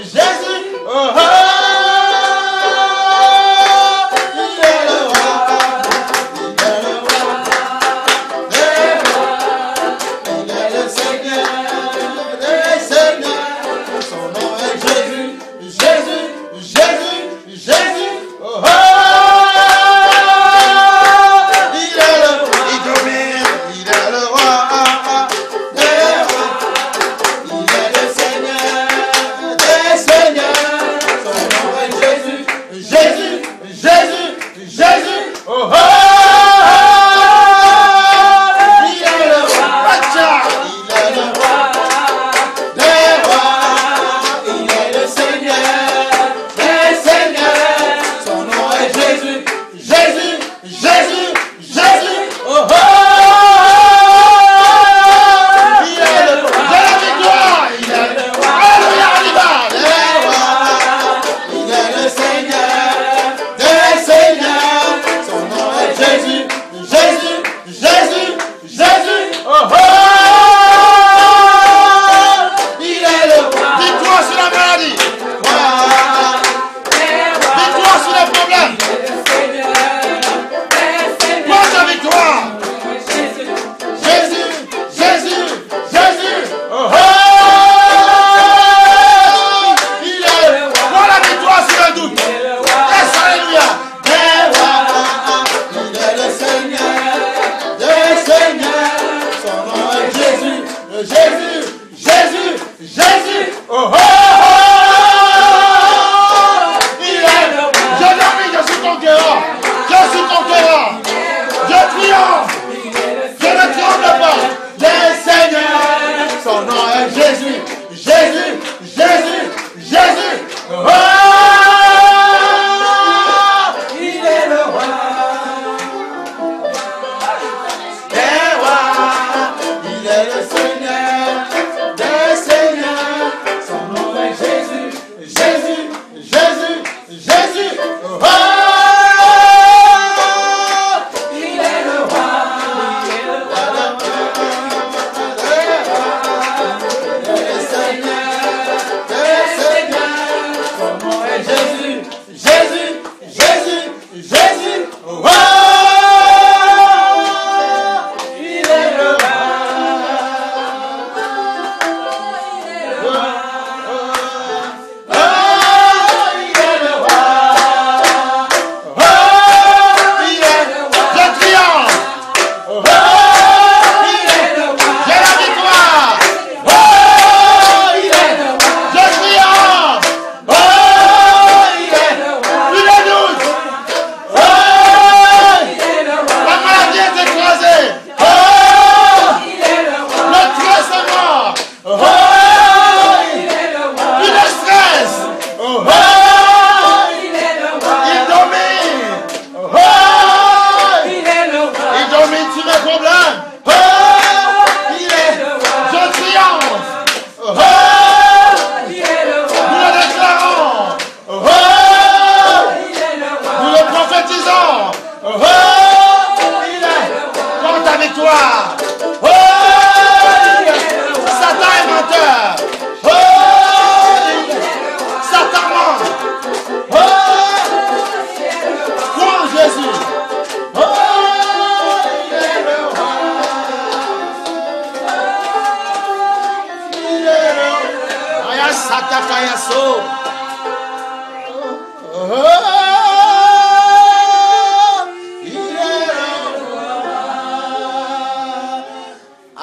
Jésus, oh, oh.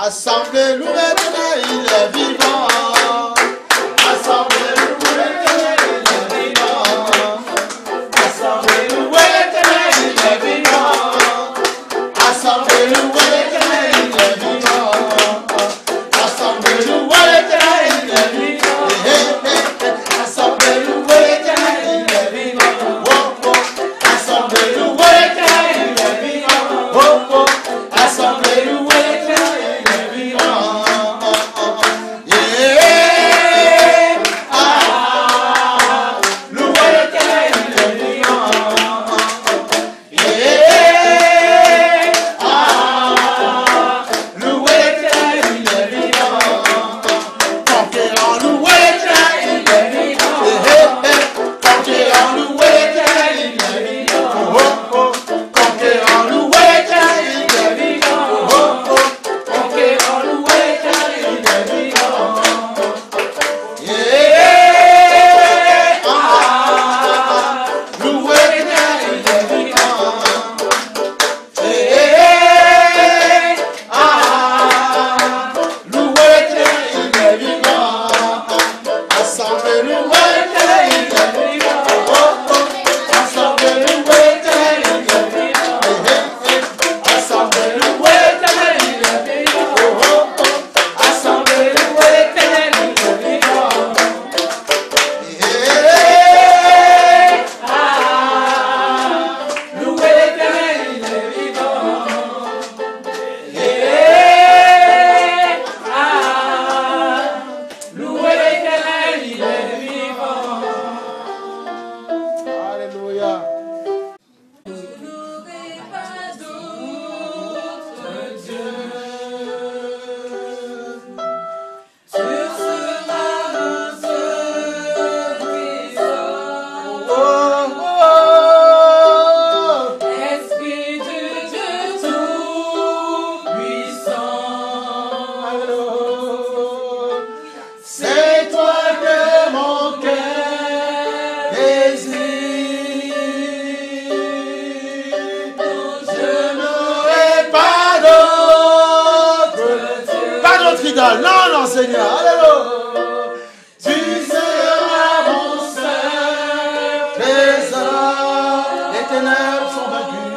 Assemblez-nous maintenant, il est vivant. Assemblez-nous maintenant, il est vivant. Assemblez-nous maintenant, il est vivant. Assemblez-nous maintenant, il est vivant. Assemblez-nous maintenant, il est vivant. Assemblez-nous maintenant, il est vivant. Assemblez-nous maintenant, il est vivant. Assemblez-nous maintenant, il est vivant. Non, non, Seigneur. Alléluia. Tu seras mon seul trésor. Les ténèbres sont vaincues.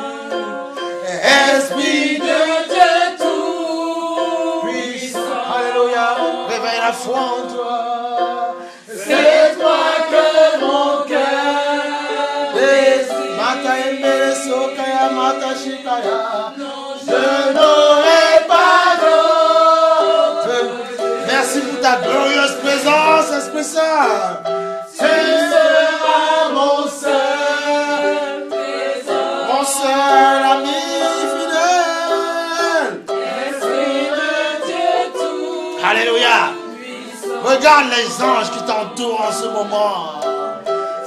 Esprit de Dieu tout-puissant. Alléluia. Réveille la foi en toi. C'est toi que mon cœur désire. Mata Emere Sokaya, Mata Shikaya. Je n'aurai pas d'autre. Merci pour ta glorieuse présence, Esprit Saint. Tu seras mon seul ami fidèle. Esprit de Dieu tout. Alléluia. Regarde les anges qui t'entourent en ce moment.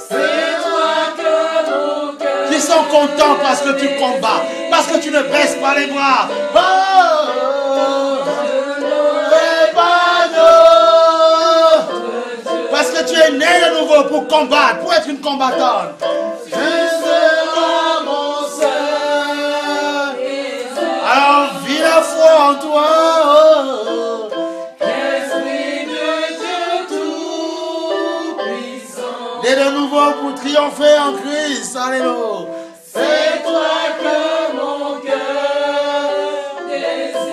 C'est toi que mon cœur. Qui sont contents parce que tu combats, parce que tu ne baisses pas les bras. Oh, parce que tu es né de nouveau pour combattre, pour être une combattante. Tu seras mon seul. Alors vis la foi en toi. Esprit de Dieu tout-puissant. Né de nouveau pour triompher en Christ. Alléluia. C'est toi que mon cœur désire.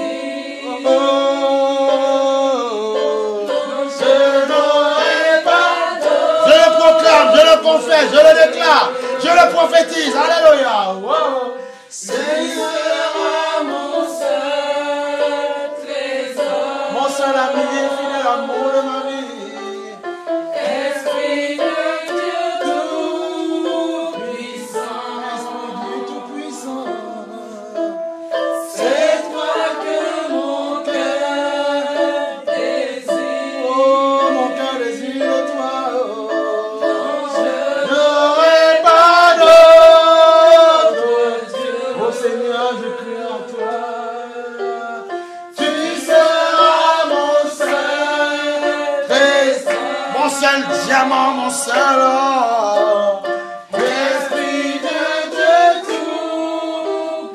Je le confesse, je le déclare, je le prophétise. Alléluia. Wow. Seigneur, mon seul trésor, mon seul ami et fidèle amour de ma vie. Esprit de Dieu tout-puissant. Esprit de Dieu tout-puissant. C'est toi que mon cœur désire. Oh, mon cœur désire de toi. Diamant, mon seul or. Esprit de Dieu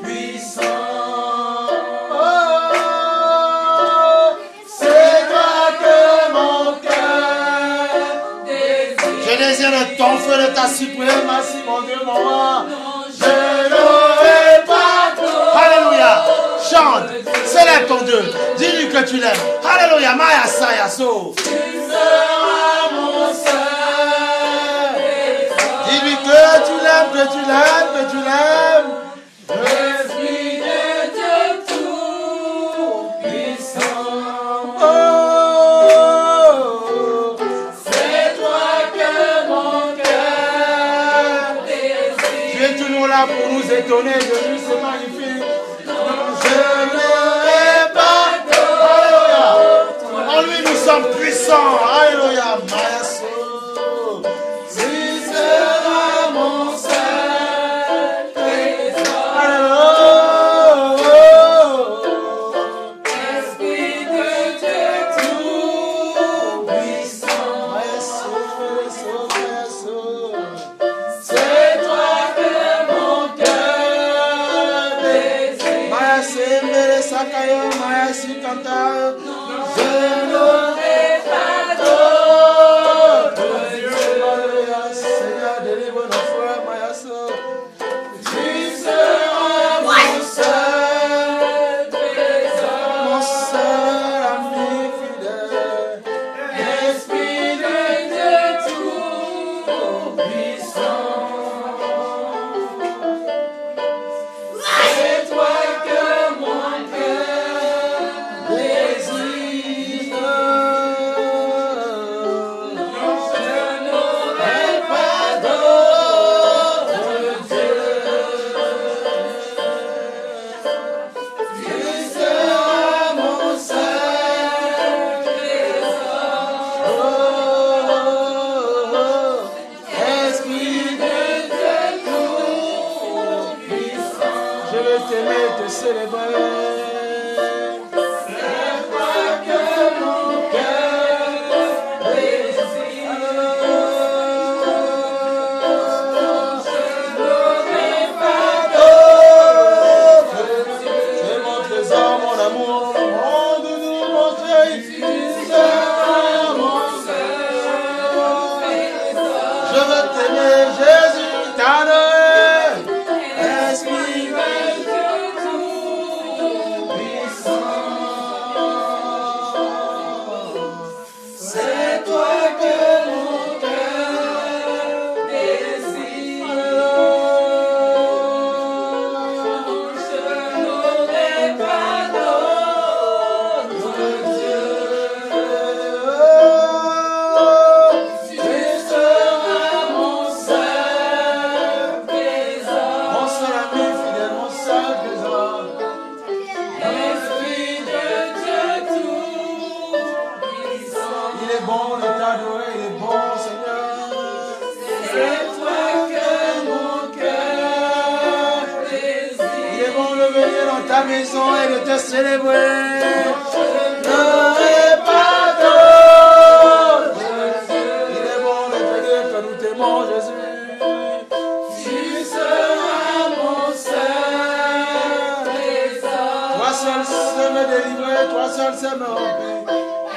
tout-puissant. Oh, c'est toi que mon cœur désire. Je désire de ton feu, de ta suprématie, mon Dieu, mon roi. Je n'aurai pas d'autre. Alléluia. Chante, célèbre ton Dieu. Dis-lui que tu l'aimes. Alléluia. Maya Sayaso. Tu seras mon seul. Dis-lui que tu l'aimes, que tu l'aimes, que tu l'aimes. Esprit de Dieu tout-puissant. Oh, c'est toi que mon cœur désire. Tu es toujours là pour nous étonner de lui, c'est magnifique. Je n'aurai pas d'autre. En lui nous sommes puissants. Alléluia. Mayaso. Tu seras mon seul trésor. Alléluia. Esprit de Dieu tout-puissant. Mayaso, Mayaso. C'est toi que mon cœur désire. Mayaso, Mere Sakayo, Mayasi Kanta. Je n'aurai pas d'autre Dieu. t'aimer, Jésus, t'adorer. Esprit de Dieu tout-puissant, c'est toi que mon cœur désire. Je n'aurai pas d'autre Dieu. Tu seras mon seul trésor. Mon seul ami fidèle, mon seul trésor. L'Esprit de Dieu tout-puissant. Il est bon de t'adorer, il est bon, Seigneur. C'est toi que mon cœur désire. Il est bon de venir dans ta maison et de te célébrer. Je n'aurai pas d'autre. Il est bon de te dire que nous t'aimons, Jésus. Tu seras mon seul trésor. Toi seul sais me délivrer, toi seul sais me remplir.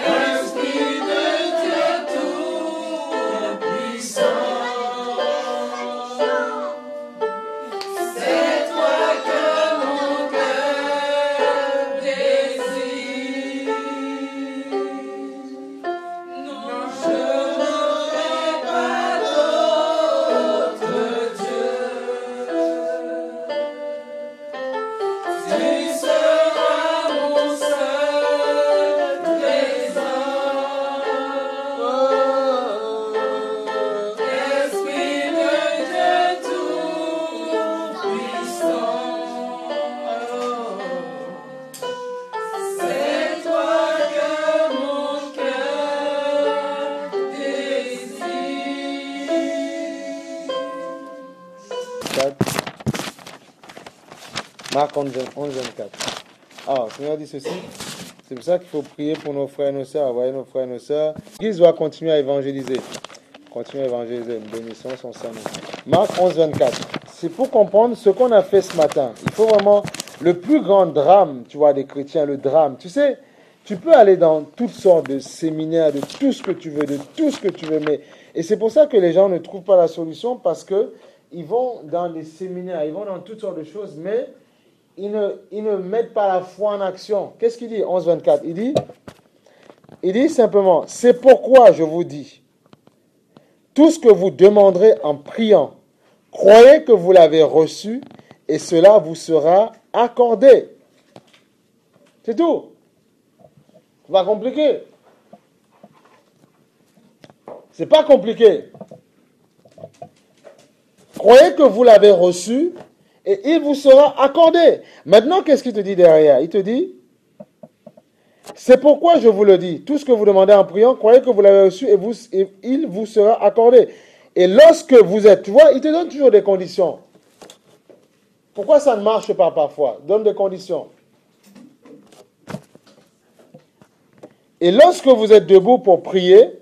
Esprit de Dieu tout-puissant, c'est toi que mon cœur désire. Non, je n'aurai pas d'autre Dieu. Tu seras mon seul trésor. Esprit de Dieu tout-puissant, c'est toi que mon cœur désire. 4. Marc 11, 24. Alors, le Seigneur dit ceci. C'est pour ça qu'il faut prier pour nos frères et nos sœurs, envoyer nos frères et nos sœurs. L'Église doit continuer à évangéliser. Continuer à évangéliser. Nous bénissons son Saint-Nom. Marc 11, 24. C'est pour comprendre ce qu'on a fait ce matin. Il faut vraiment le plus grand drame, tu vois, des chrétiens, le drame. Tu sais, tu peux aller dans toutes sortes de séminaires, de tout ce que tu veux, mais... Et c'est pour ça que les gens ne trouvent pas la solution, parce que ils vont dans des séminaires, ils vont dans toutes sortes de choses, mais ils ne mettent pas la foi en action. Qu'est-ce qu'il dit, 11, 24? Il dit simplement, c'est pourquoi je vous dis, tout ce que vous demanderez en priant, croyez que vous l'avez reçu, et cela vous sera accordé. C'est tout. C'est pas compliqué. C'est pas compliqué. Croyez que vous l'avez reçu et il vous sera accordé. Maintenant, qu'est-ce qu'il te dit derrière? Il te dit, c'est pourquoi je vous le dis, tout ce que vous demandez en priant, croyez que vous l'avez reçu et il vous sera accordé. Et lorsque vous êtes, tu vois, il te donne toujours des conditions. Pourquoi ça ne marche pas parfois? Donne des conditions. Et lorsque vous êtes debout pour prier,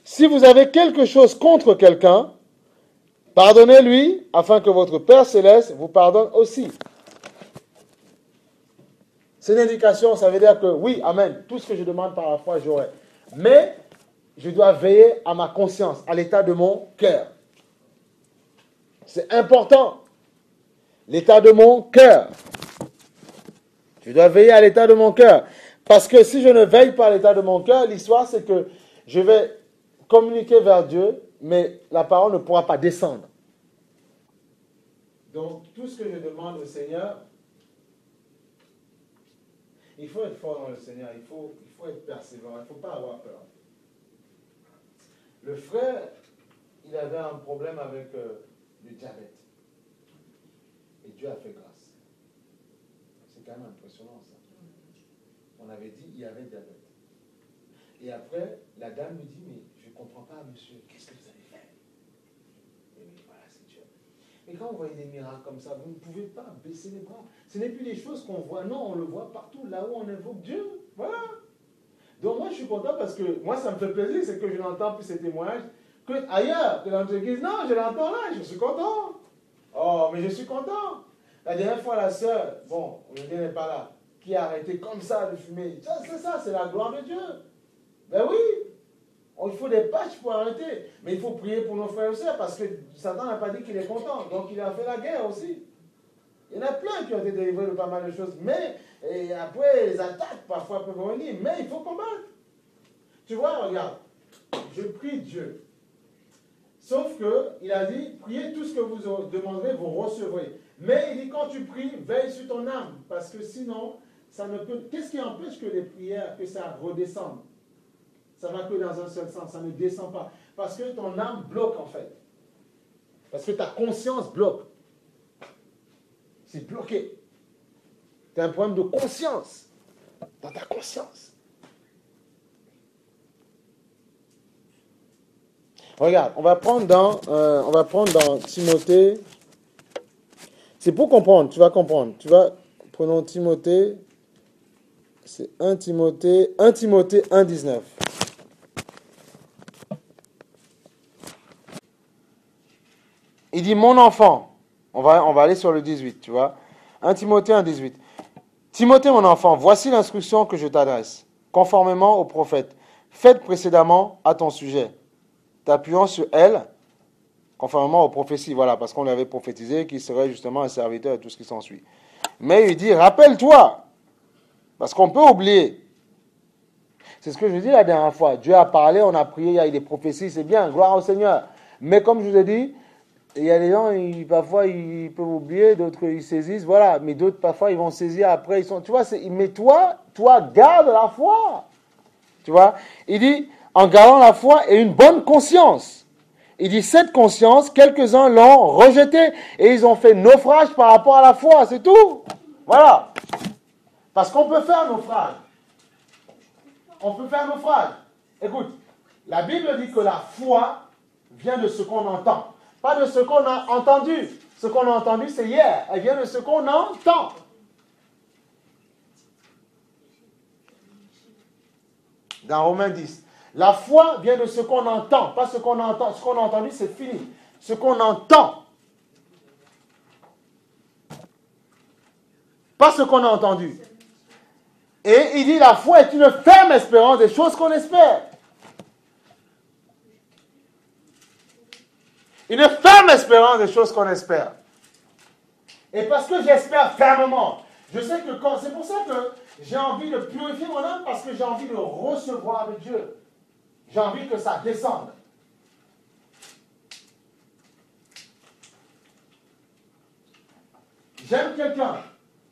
si vous avez quelque chose contre quelqu'un, pardonnez-lui, afin que votre Père Céleste vous pardonne aussi. C'est une indication, ça veut dire que oui, amen, tout ce que je demande par la foi, j'aurai. Mais je dois veiller à ma conscience, à l'état de mon cœur. C'est important. L'état de mon cœur. Je dois veiller à l'état de mon cœur. Parce que si je ne veille pas à l'état de mon cœur, l'histoire c'est que je vais communiquer vers Dieu, mais la parole ne pourra pas descendre. Donc, tout ce que je demande au Seigneur, il faut être fort dans le Seigneur, il faut être persévérant, il ne faut pas avoir peur. Le frère, il avait un problème avec le diabète. Et Dieu a fait grâce. C'est quand même impressionnant ça. On avait dit il y avait diabète. Et après, la dame lui dit, mais je ne comprends pas, monsieur, qu'est-ce que vous avez fait? Et oui, voilà, c'est Dieu. Et quand vous voyez des miracles comme ça, vous ne pouvez pas baisser les bras. Ce n'est plus des choses qu'on voit, non, on le voit partout, là où on invoque Dieu. Voilà. Donc moi, je suis content parce que moi, ça me fait plaisir, c'est que je n'entends plus ces témoignages que ailleurs, que dans notre église. Non, je l'entends là, je suis content. Oh, mais je suis content. La dernière fois, la sœur, bon, Olivier n'est pas là, qui a arrêté comme ça de fumer. Ça, c'est ça, c'est la gloire de Dieu. Ben oui. Il faut des patchs pour arrêter. Mais il faut prier pour nos frères et sœurs parce que Satan n'a pas dit qu'il est content. Donc il a fait la guerre aussi. Il y en a plein qui ont été délivrés de pas mal de choses. Mais et après, les attaques parfois peuvent venir. Mais il faut combattre. Tu vois, regarde. Je prie Dieu. Sauf qu'il a dit, priez tout ce que vous demanderez, vous recevrez. Mais il dit, quand tu pries, veille sur ton âme. Parce que sinon, ça ne peut... Qu'est-ce qui empêche que les prières, que ça redescende? Ça va que dans un seul sens, ça ne descend pas. Parce que ton âme bloque en fait. Parce que ta conscience bloque. C'est bloqué. Tu as un problème de conscience. Dans ta conscience. Regarde, on va prendre dans Timothée. C'est pour comprendre, tu vas comprendre. Prenons Timothée. C'est 1 Timothée 1,19. Il dit, mon enfant, on va aller sur le 18, tu vois. 1 Timothée 1,18. Timothée, mon enfant, voici l'instruction que je t'adresse, conformément au prophète, faite précédemment à ton sujet, t'appuyant sur elle, conformément aux prophéties, voilà, parce qu'on l'avait prophétisé qu'il serait justement un serviteur et tout ce qui s'ensuit. Mais il dit, rappelle-toi, parce qu'on peut oublier. C'est ce que je dis la dernière fois. Dieu a parlé, on a prié, il y a eu des prophéties, c'est bien, gloire au Seigneur. Mais comme je vous ai dit, il y a des gens, parfois, ils peuvent oublier, d'autres, ils saisissent, voilà. Mais d'autres, parfois, ils vont saisir après, tu vois, mais toi, garde la foi. Tu vois, il dit, en gardant la foi et une bonne conscience. Il dit, cette conscience, quelques-uns l'ont rejetée et ils ont fait naufrage par rapport à la foi, c'est tout. Voilà. Parce qu'on peut faire naufrage. On peut faire naufrage. Écoute, la Bible dit que la foi vient de ce qu'on entend. Pas de ce qu'on a entendu. Ce qu'on a entendu, c'est hier. Elle vient de ce qu'on entend. Dans Romains 10. La foi vient de ce qu'on entend. Pas ce qu'on entend. Ce qu'on a entendu, c'est fini. Ce qu'on entend. Pas ce qu'on a entendu. Et il dit la foi est une ferme espérance des choses qu'on espère. Une ferme espérance des choses qu'on espère. Et parce que j'espère fermement, je sais que c'est pour ça que j'ai envie de purifier mon âme, parce que j'ai envie de recevoir de Dieu. J'ai envie que ça descende. J'aime quelqu'un.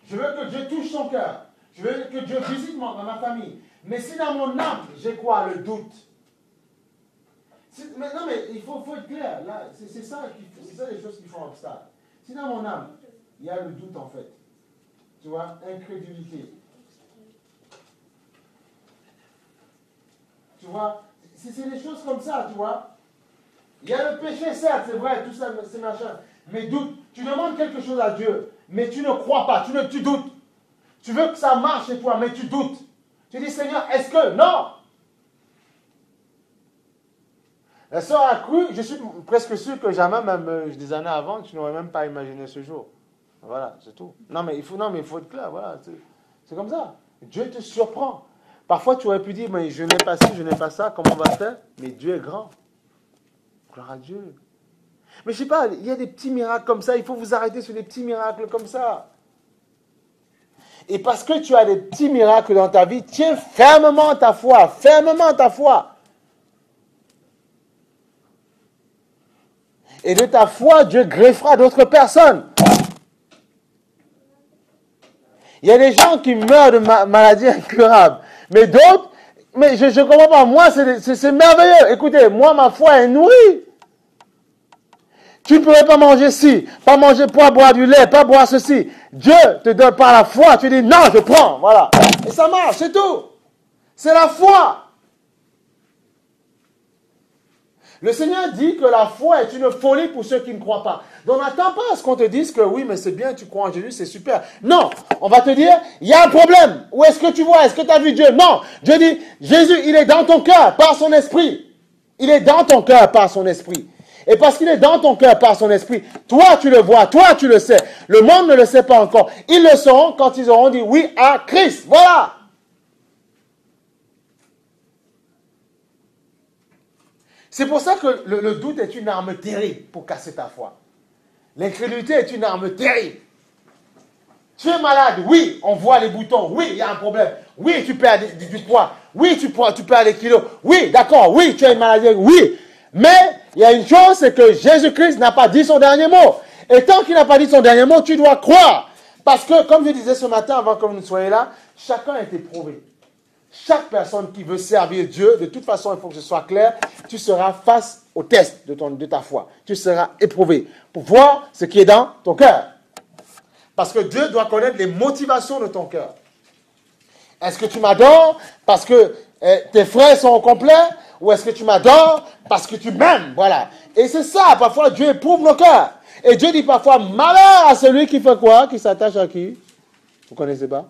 Je veux que Dieu touche son cœur. Je veux que Dieu visite dans ma famille. Mais si dans mon âme, j'ai quoi? Le doute. Mais non, mais il faut être clair. Là, c'est ça les choses qui font obstacle. Si dans mon âme, il y a le doute en fait. Tu vois, incrédulité. Tu vois, c'est des choses comme ça, tu vois. Il y a le péché, certes, c'est vrai, tout ça, c'est machin. Mais doute, tu demandes quelque chose à Dieu, mais tu ne crois pas, tu doutes. Tu veux que ça marche chez toi, mais tu doutes. Tu dis, Seigneur, est-ce que... Non! La sœur a cru, je suis presque sûr que jamais, même des années avant, tu n'aurais même pas imaginé ce jour. Voilà, c'est tout. Non, mais il faut être clair, voilà. C'est comme ça. Dieu te surprend. Parfois, tu aurais pu dire, mais je n'ai pas ci, je n'ai pas ça, comment on va faire? Mais Dieu est grand. Gloire à Dieu. Mais je ne sais pas, il y a des petits miracles comme ça, il faut vous arrêter sur des petits miracles comme ça. Et parce que tu as des petits miracles dans ta vie, tiens fermement ta foi, fermement ta foi. Et de ta foi, Dieu greffera d'autres personnes. Il y a des gens qui meurent de maladies incurables. Mais d'autres, mais je ne comprends pas. Moi, c'est merveilleux. Écoutez, moi, ma foi est nourrie. Tu ne pourrais pas manger ci, pas manger, pas boire du lait, pas boire ceci. Dieu te donne par la foi. Tu dis, non, je prends. Voilà. Et ça marche, c'est tout. C'est la foi. Le Seigneur dit que la foi est une folie pour ceux qui ne croient pas. Donc n'attends pas à ce qu'on te dise que oui, mais c'est bien, tu crois en Jésus, c'est super. Non, on va te dire, il y a un problème. Où est-ce que tu vois? Est-ce que tu as vu Dieu? Non, Dieu dit, Jésus, il est dans ton cœur par son esprit. Il est dans ton cœur par son esprit. Et parce qu'il est dans ton cœur par son esprit, toi tu le vois, toi tu le sais. Le monde ne le sait pas encore. Ils le sauront quand ils auront dit oui à Christ. Voilà. C'est pour ça que le doute est une arme terrible pour casser ta foi. L'incrédulité est une arme terrible. Tu es malade, oui, on voit les boutons, oui, il y a un problème, oui, tu perds du poids, oui, tu perds des kilos, oui, d'accord, oui, tu as une maladie, oui. Mais il y a une chose, c'est que Jésus-Christ n'a pas dit son dernier mot. Et tant qu'il n'a pas dit son dernier mot, tu dois croire. Parce que, comme je disais ce matin, avant que vous ne soyez là, chacun est éprouvé. Chaque personne qui veut servir Dieu, de toute façon, il faut que ce soit clair, tu seras face au test de ta foi. Tu seras éprouvé pour voir ce qui est dans ton cœur. Parce que Dieu doit connaître les motivations de ton cœur. Est-ce que tu m'adores parce que tes frères sont au complet? Ou est-ce que tu m'adores parce que tu m'aimes? Voilà. Et c'est ça, parfois Dieu éprouve nos cœurs. Et Dieu dit parfois, malheur à celui qui fait quoi? Qui s'attache à qui? Vous ne connaissez pas?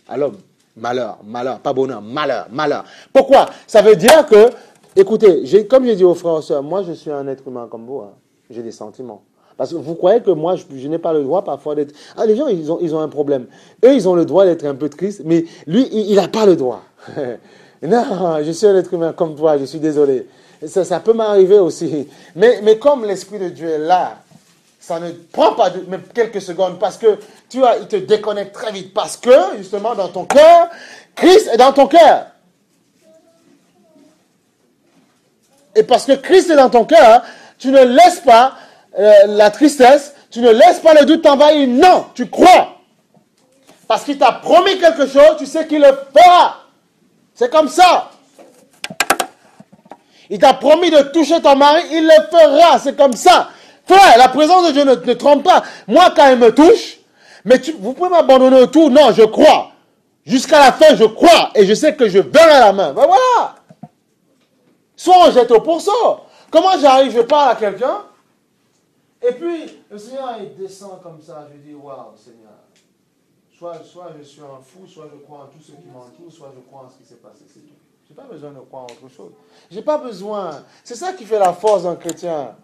À l'homme. Malheur, pas bonheur, malheur. Pourquoi? Ça veut dire que, écoutez, comme j'ai dit aux frères et aux sœurs, moi je suis un être humain comme vous, hein. J'ai des sentiments. Parce que vous croyez que moi, je n'ai pas le droit parfois d'être... Ah, les gens, ils ont un problème. Eux, ils ont le droit d'être un peu tristes, mais lui, il n'a pas le droit. Non, je suis un être humain comme toi, je suis désolé. Ça peut m'arriver aussi. Mais comme l'Esprit de Dieu est là, ça ne prend pas même quelques secondes parce que il te déconnecte très vite. Parce que, justement, dans ton cœur, Christ est dans ton cœur. Et parce que Christ est dans ton cœur, tu ne laisses pas la tristesse, tu ne laisses pas le doute t'envahir. Non, tu crois. Parce qu'il t'a promis quelque chose, tu sais qu'il le fera. C'est comme ça. Il t'a promis de toucher ton mari, il le fera. C'est comme ça. Frère, la présence de Dieu ne trompe pas. Moi, quand il me touche, mais vous pouvez m'abandonner autour. Non, je crois. Jusqu'à la fin, je crois. Et je sais que je verrai la main. Ben voilà. Soit on jette au pourceau. Comment j'arrive, je parle à quelqu'un. Et puis, le Seigneur, il descend comme ça. Je dis, waouh, Seigneur. Soit je suis un fou, soit je crois en tout ce qui m'entoure, soit je crois en ce qui s'est passé. C'est tout. Je n'ai pas besoin de croire en autre chose. Je n'ai pas besoin. C'est ça qui fait la force d'un chrétien.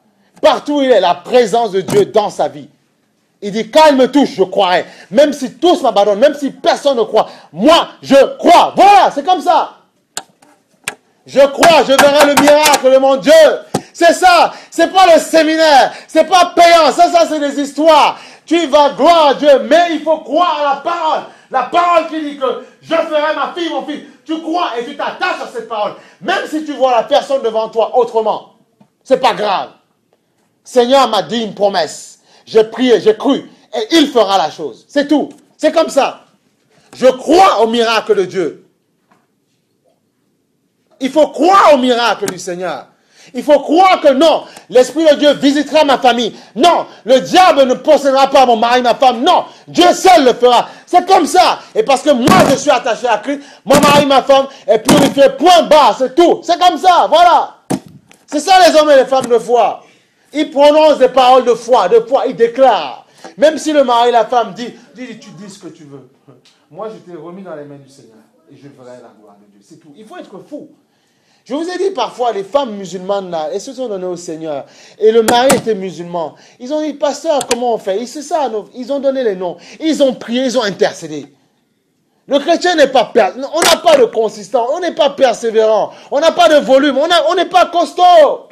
Partout où il est, la présence de Dieu dans sa vie. Il dit, quand il me touche, je croirai. Même si tous m'abandonnent, même si personne ne croit. Moi, je crois. Voilà, c'est comme ça. Je crois, je verrai le miracle de mon Dieu. C'est ça. C'est pas le séminaire. C'est pas payant. Ça, c'est des histoires. Tu vas gloire à Dieu, mais il faut croire à la parole. La parole qui dit que je ferai ma fille, mon fils. Tu crois et tu t'attaches à cette parole. Même si tu vois la personne devant toi autrement. C'est pas grave. Seigneur m'a dit une promesse. J'ai prié, j'ai cru. Et il fera la chose. C'est tout. C'est comme ça. Je crois au miracle de Dieu. Il faut croire au miracle du Seigneur. Il faut croire que non, l'Esprit de Dieu visitera ma famille. Non, le diable ne possédera pas mon mari, ma femme. Non, Dieu seul le fera. C'est comme ça. Et parce que moi, je suis attaché à Christ, mon mari, ma femme est purifié. Point barre, c'est tout. C'est comme ça, voilà. C'est ça les hommes et les femmes de foi. Ils prononcent des paroles de foi, ils déclarent. Même si le mari et la femme disent, tu dis ce que tu veux. Moi, je t'ai remis dans les mains du Seigneur. Et je ferai la gloire de Dieu. C'est tout. Il faut être fou. Je vous ai dit parfois, les femmes musulmanes, là, elles se sont données au Seigneur. Et le mari était musulman. Ils ont dit, pasteur, comment on fait? C'est ça, ils ont donné les noms. Ils ont prié, ils ont intercédé. Le chrétien n'est pas on n'a pas de consistance, on n'est pas persévérant, on n'a pas de volume, on n'est pas costaud.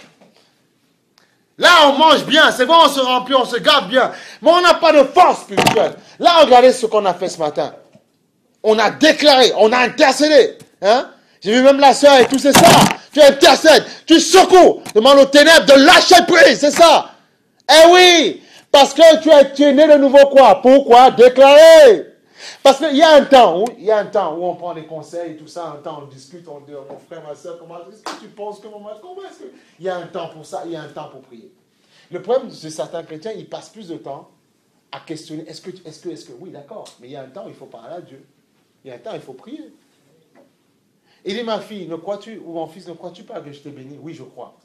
Là, on mange bien, c'est bon, on se remplit, on se garde bien, mais on n'a pas de force spirituelle. Là, regardez ce qu'on a fait ce matin. On a déclaré, on a intercédé. Hein? J'ai vu même la sœur et tout, c'est ça. Tu intercèdes, tu secoues, demande aux ténèbres de lâcher prise, c'est ça. Eh oui, parce que tu es né de nouveau quoi? Pourquoi? Déclarer. Parce qu'il y a un temps où on prend des conseils et tout ça, un temps on discute, on dit, mon frère, ma soeur, est-ce que tu penses que comment est-ce que... Il y a un temps pour ça, il y a un temps pour prier. Le problème de certains chrétiens, ils passent plus de temps à questionner, est-ce que, oui, d'accord, mais il y a un temps où il faut parler à Dieu. Il y a un temps où il faut prier. Il dit, ma fille, ne crois-tu, ou mon fils, ne crois-tu pas que je t'ai béni? Oui, je crois.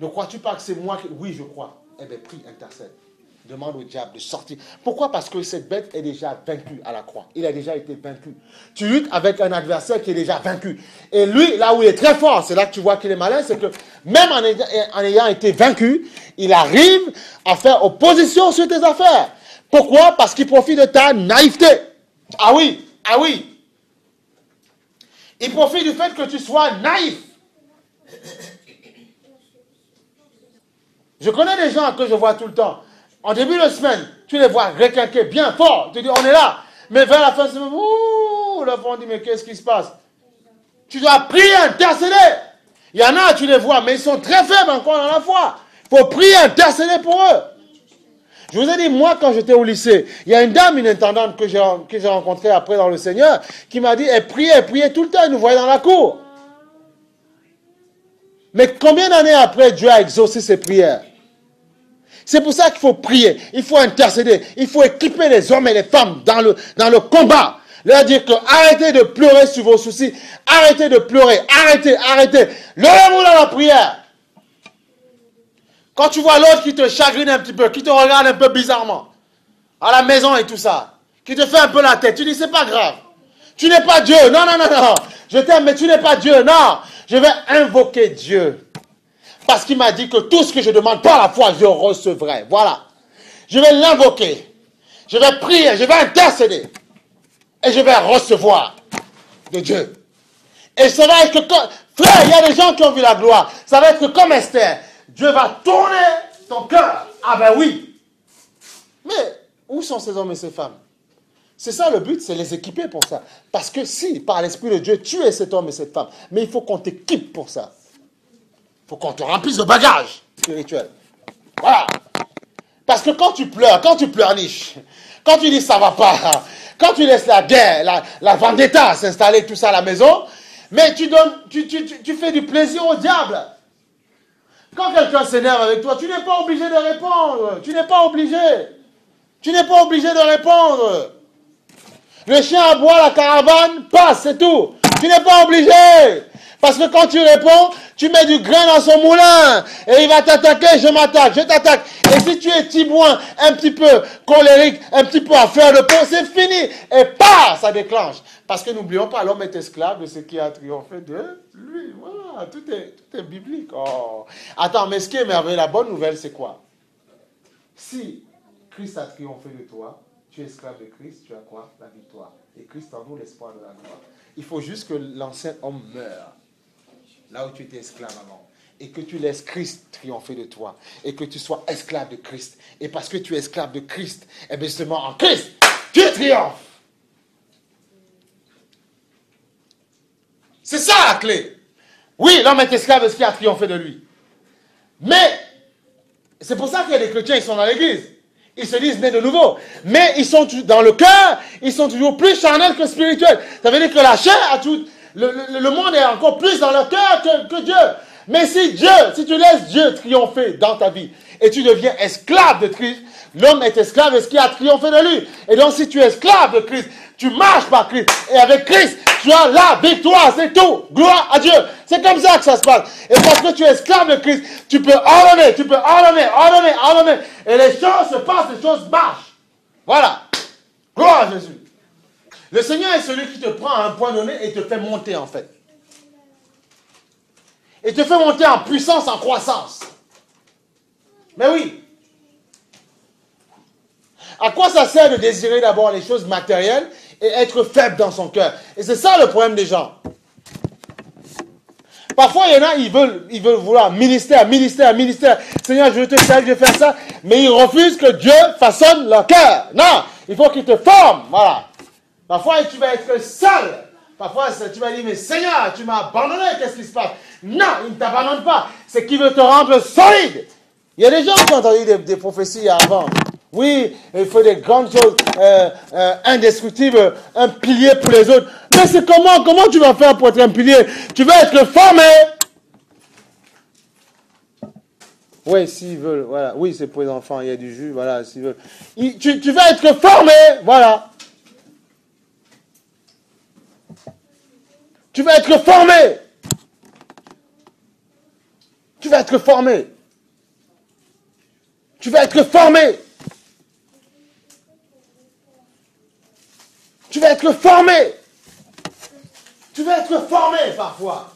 Ne crois-tu pas que c'est moi qui... Oui, je crois. Eh bien, prie, intercède. Demande au diable de sortir. Pourquoi? Parce que cette bête est déjà vaincue à la croix. Il a déjà été vaincu. Tu luttes avec un adversaire qui est déjà vaincu. Et lui, là où il est très fort, c'est là que tu vois qu'il est malin, c'est que même en ayant été vaincu, il arrive à faire opposition sur tes affaires. Pourquoi? Parce qu'il profite de ta naïveté. Ah oui. Il profite du fait que tu sois naïf. Je connais des gens que je vois tout le temps. En début de semaine, tu les vois requinquer bien fort. Tu dis, on est là. Mais vers la fin de semaine, ouh, le fond dit, mais qu'est-ce qui se passe? Tu dois prier, intercéder. Il y en a, tu les vois, mais ils sont très faibles encore dans la foi. Il faut prier, intercéder pour eux. Je vous ai dit, moi, quand j'étais au lycée, il y a une dame, une intendante que j'ai rencontrée après dans le Seigneur, qui m'a dit, elle priait tout le temps, elle nous voyait dans la cour. Mais combien d'années après, Dieu a exaucé ses prières? C'est pour ça qu'il faut prier, il faut intercéder, il faut équiper les hommes et les femmes dans le combat. Leur dire que arrêtez de pleurer sur vos soucis, arrêtez de pleurer, arrêtez. Levez-vous dans la prière. Quand tu vois l'autre qui te chagrine un petit peu, qui te regarde un peu bizarrement, à la maison et tout ça, qui te fait un peu la tête, tu dis c'est pas grave. Tu n'es pas Dieu, non. Je t'aime, mais tu n'es pas Dieu, non. Je vais invoquer Dieu. Parce qu'il m'a dit que tout ce que je demande par la foi, je recevrai. Voilà. Je vais l'invoquer. Je vais prier, je vais intercéder. Et je vais recevoir de Dieu. Et ça va être que, frère, il y a des gens qui ont vu la gloire. Ça va être que comme Esther, Dieu va tourner ton cœur. Ah ben oui. Mais où sont ces hommes et ces femmes? C'est ça le but, c'est les équiper pour ça. Parce que si, par l'Esprit de Dieu, tu es cet homme et cette femme, mais il faut qu'on t'équipe pour ça. Il faut qu'on te remplisse de bagages spirituels. Voilà. Parce que quand tu pleurniches, quand tu dis ça va pas, quand tu laisses la guerre, la vendetta s'installer, tout ça à la maison, mais tu fais du plaisir au diable. Quand quelqu'un s'énerve avec toi, tu n'es pas obligé de répondre. Tu n'es pas obligé de répondre. Le chien aboie, la caravane passe, c'est tout. Tu n'es pas obligé. Parce que quand tu réponds, tu mets du grain dans son moulin. Et il va t'attaquer, je t'attaque. Et si tu es tibouin, un petit peu colérique, un petit peu à fleur de peau, c'est fini. Et pas, ça déclenche. Parce que n'oublions pas, l'homme est esclave de ce qui a triomphé de lui. Voilà, tout est biblique. Oh. Attends, mais ce qui est merveilleux, la bonne nouvelle, c'est quoi? Si Christ a triomphé de toi, tu es esclave de Christ, tu as quoi? La victoire. Et Christ en nous l'espoir de la gloire. Il faut juste que l'ancien homme meure, là où tu étais esclave avant. Et que tu laisses Christ triompher de toi. Et que tu sois esclave de Christ. Et parce que tu es esclave de Christ, et bien justement en Christ, tu triomphes. C'est ça la clé. Oui, l'homme est esclave de ce qui a triomphé de lui. Mais, c'est pour ça qu'il y a des chrétiens, ils sont dans l'église. Ils se disent nés de nouveau. Mais ils sont dans le cœur, ils sont toujours plus charnels que spirituels. Ça veut dire que la chair a tout. Le monde est encore plus dans le cœur que Dieu. Mais si tu laisses Dieu triompher dans ta vie et tu deviens esclave de Christ, l'homme est esclave de ce qui a triomphé de lui. Et donc si tu es esclave de Christ, tu marches par Christ. Et avec Christ, tu as la victoire, c'est tout. Gloire à Dieu. C'est comme ça que ça se passe. Et parce que tu es esclave de Christ, tu peux ordonner. Et les choses se passent, les choses marchent. Voilà. Gloire à Jésus. Le Seigneur est celui qui te prend à un point donné et te fait monter en fait. Et te fait monter en puissance, en croissance. Mais oui. À quoi ça sert de désirer d'abord les choses matérielles et être faible dans son cœur? Et c'est ça le problème des gens. Parfois, il y en a, ils veulent vouloir ministère. Seigneur, je veux te servir, je vais faire ça. Mais ils refusent que Dieu façonne leur cœur. Non, il faut qu'il te forme. Voilà. Parfois, tu vas être seul. Parfois, tu vas dire, mais Seigneur, tu m'as abandonné, qu'est-ce qui se passe? Non, il ne t'abandonne pas. C'est qu'il veut te rendre solide. Il y a des gens qui ont entendu des prophéties avant. Oui, il faut des grandes choses indestructibles, un pilier pour les autres. Mais c'est comment tu vas faire pour être un pilier? Tu vas être formé. Oui, s'ils veulent, voilà. Oui, c'est pour les enfants, il y a du jus, voilà, s'ils veulent. Tu vas être formé, voilà. Tu vas être formé. Tu vas être formé. Tu vas être formé. Tu vas être formé. Tu vas être formé parfois.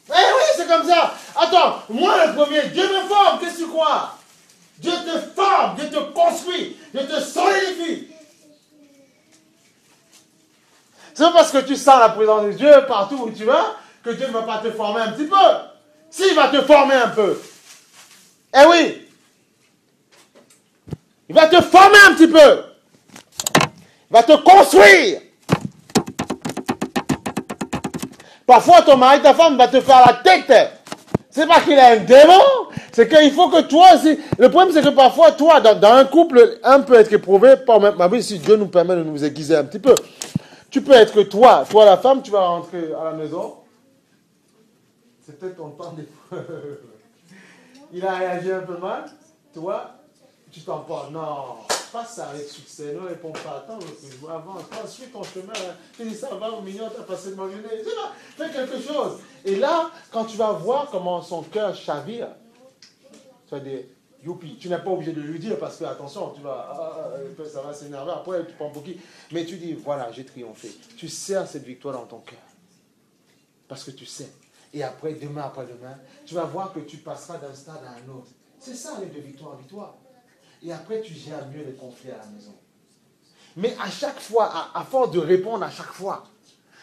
Eh oui, c'est comme ça. Attends, moi le premier, Dieu me forme, qu'est-ce que tu crois? Dieu te forme, Dieu te construit, Dieu te solidifie. C'est pas parce que tu sens la présence de Dieu partout où tu vas que Dieu ne va pas te former un petit peu. S'il va te former un peu. Eh oui, Il va te former un petit peu. Il va te construire. Parfois, ton mari, ta femme va te faire la tête. C'est pas qu'il a un démon, c'est qu'il faut que toi aussi... Le problème, c'est que parfois, toi, dans un couple, un peut être éprouvé, par même si Dieu nous permet de nous aiguiser un petit peu. Tu peux être toi, la femme, tu vas rentrer à la maison. C'est peut-être ton temps des fois. Il a réagi un peu mal. Toi, tu t'en parles. Non, pas ça avec succès. Ne réponds pas. Attends, avance, suis ton chemin. Tu dis ça va, mignon, t'as passé de manger. Fais quelque chose. Et là, quand tu vas voir comment son cœur chavire, tu vas dire, youpi. Tu n'es pas obligé de lui dire parce que, attention, ça va s'énerver. Après, tu prends pour qui. Mais tu dis, voilà, j'ai triomphé. Tu sers cette victoire dans ton cœur. Parce que tu sais. Et après, demain après demain, tu vas voir que tu passeras d'un stade à un autre. C'est ça, aller de victoire en victoire. Et après, tu gères mieux les conflits à la maison. Mais à chaque fois, à force de répondre à chaque fois,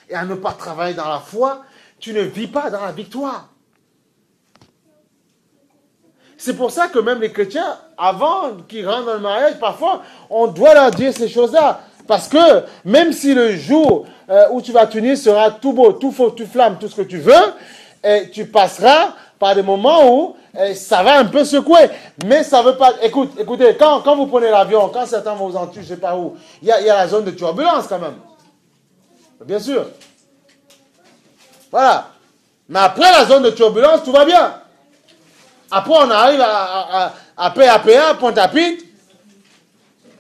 et à ne pas travailler dans la foi, tu ne vis pas dans la victoire. C'est pour ça que même les chrétiens, avant qu'ils rentrent dans le mariage, parfois, on doit leur dire ces choses-là. Parce que même si le jour où tu vas t'unir sera tout beau, tout faux, tout flamme, tout ce que tu veux, et tu passeras par des moments où ça va un peu secouer. Mais ça ne veut pas... Écoutez, quand vous prenez l'avion, quand certains vont vous en tuer, je ne sais pas où, il y a la zone de turbulence quand même. Bien sûr. Voilà. Mais après la zone de turbulence, tout va bien. Après, on arrive à PAPA, Pointe-à-Pitre,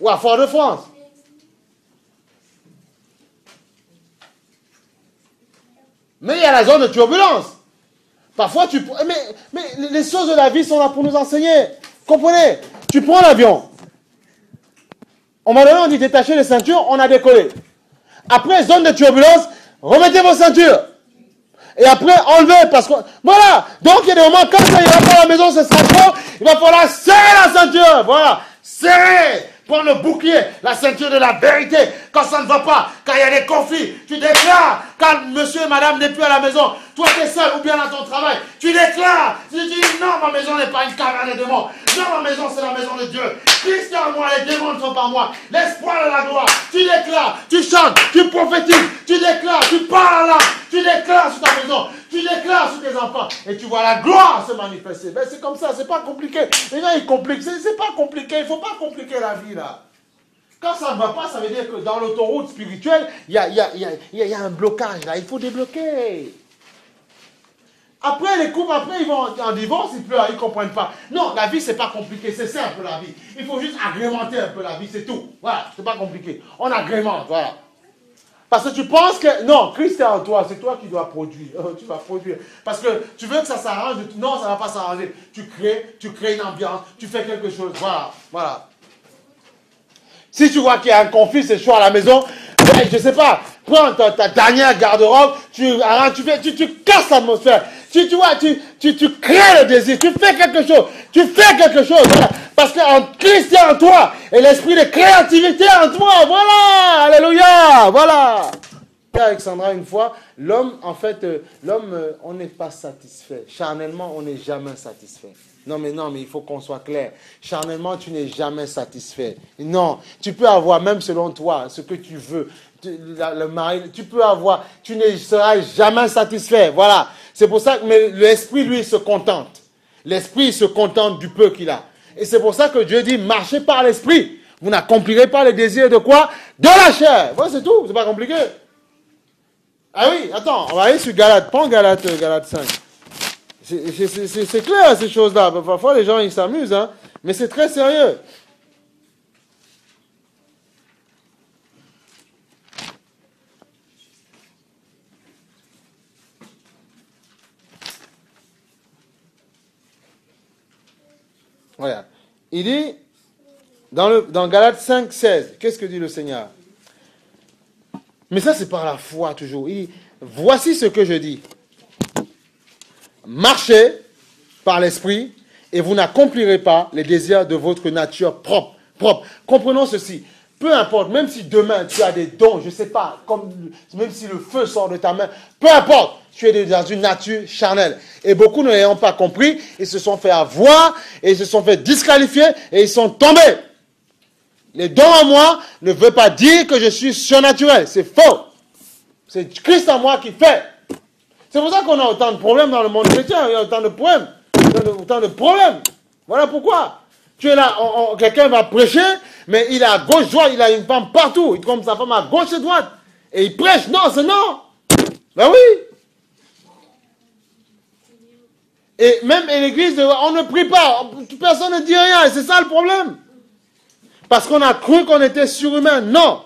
ou à Fort-de-France. Mais il y a la zone de turbulence. Parfois, mais les choses de la vie sont là pour nous enseigner. Comprenez? Tu prends l'avion. On m'a donné, on dit détacher les ceintures, on a décollé. Après, zone de turbulence, remettez vos ceintures. Et après, enlevez, parce que... Voilà. Donc, il y a des moments, quand ça ira pas à la maison, ce sera trop, il va falloir serrer la ceinture. Voilà. Serrer. Prendre le bouclier, la ceinture de la vérité. Quand ça ne va pas, quand il y a des conflits, tu déclares. Quand monsieur et madame n'est plus à la maison, toi tu es seul ou bien dans ton travail, tu déclares. Tu dis non, ma maison n'est pas une caverne de démons. Non, ma maison c'est la maison de Dieu. Christ en moi, les démons ne sont pas moi. L'espoir de la gloire. Tu déclares, tu chantes, tu prophétises, tu déclares, tu parles à l'âme, tu déclares sur ta maison, tu déclares sur tes enfants et tu vois la gloire se manifester. Ben, c'est comme ça, c'est pas compliqué. Les gens ils compliquent, c'est pas compliqué, il faut pas compliquer la vie là. Quand ça ne va pas, ça veut dire que dans l'autoroute spirituelle, il y a un blocage là, il faut débloquer. Après, les couples, après, ils vont en divorce, ils pleurent, ils ne comprennent pas. Non, la vie, c'est pas compliqué, c'est simple la vie. Il faut juste agrémenter un peu la vie, c'est tout. Voilà, c'est pas compliqué. On agrémente, voilà. Parce que tu penses que, non, Christ est en toi, c'est toi qui dois produire. Tu vas produire. Parce que tu veux que ça s'arrange, non, ça ne va pas s'arranger. Tu crées une ambiance, tu fais quelque chose, voilà, voilà. Si tu vois qu'il y a un conflit, c'est chaud à la maison, ben, je ne sais pas, prends ta dernière garde-robe, tu casses l'atmosphère. Tu vois, tu crées le désir, tu fais quelque chose, voilà. Parce qu'en Christ est en toi, et l'esprit de créativité en toi, voilà, alléluia, voilà. Alexandra, une fois, l'homme, on n'est pas satisfait. Charnellement, on n'est jamais satisfait. Non, mais il faut qu'on soit clair. Charnellement, tu n'es jamais satisfait. Non, tu peux avoir, même selon toi, ce que tu veux. Le mari, tu peux avoir, tu ne seras jamais satisfait. Voilà. C'est pour ça que l'esprit, lui, se contente. L'esprit se contente du peu qu'il a. Et c'est pour ça que Dieu dit, marchez par l'esprit. Vous n'accomplirez pas les désirs de quoi? De la chair. Voilà, c'est tout. C'est pas compliqué. Ah oui, attends, on va aller sur Galate. Prends Galate 5. C'est clair, ces choses-là. Parfois, les gens, ils s'amusent, hein. Mais c'est très sérieux. Voilà. Il dit, dans Galates 5, 16, qu'est-ce que dit le Seigneur? Mais ça, c'est par la foi, toujours. Il dit, voici ce que je dis. Marchez par l'esprit et vous n'accomplirez pas les désirs de votre nature propre. Comprenons ceci. Peu importe, même si demain tu as des dons, je ne sais pas, même si le feu sort de ta main, peu importe, tu es dans une nature charnelle. Et beaucoup ne l'ayant pas compris, ils se sont fait avoir, et ils se sont fait disqualifier, et ils sont tombés. Les dons en moi ne veut pas dire que je suis surnaturel. C'est faux. C'est Christ en moi qui fait. C'est pour ça qu'on a autant de problèmes dans le monde chrétien. Il y a autant de problèmes. Autant de problèmes. Voilà pourquoi. Tu es là, quelqu'un va prêcher, mais il est à gauche, droite, il a une femme partout. Il tombe sa femme à gauche et droite. Et il prêche. Non, c'est non. Ben oui. Et même à l'église, on ne prie pas. Personne ne dit rien. Et c'est ça le problème. Parce qu'on a cru qu'on était surhumain. Non.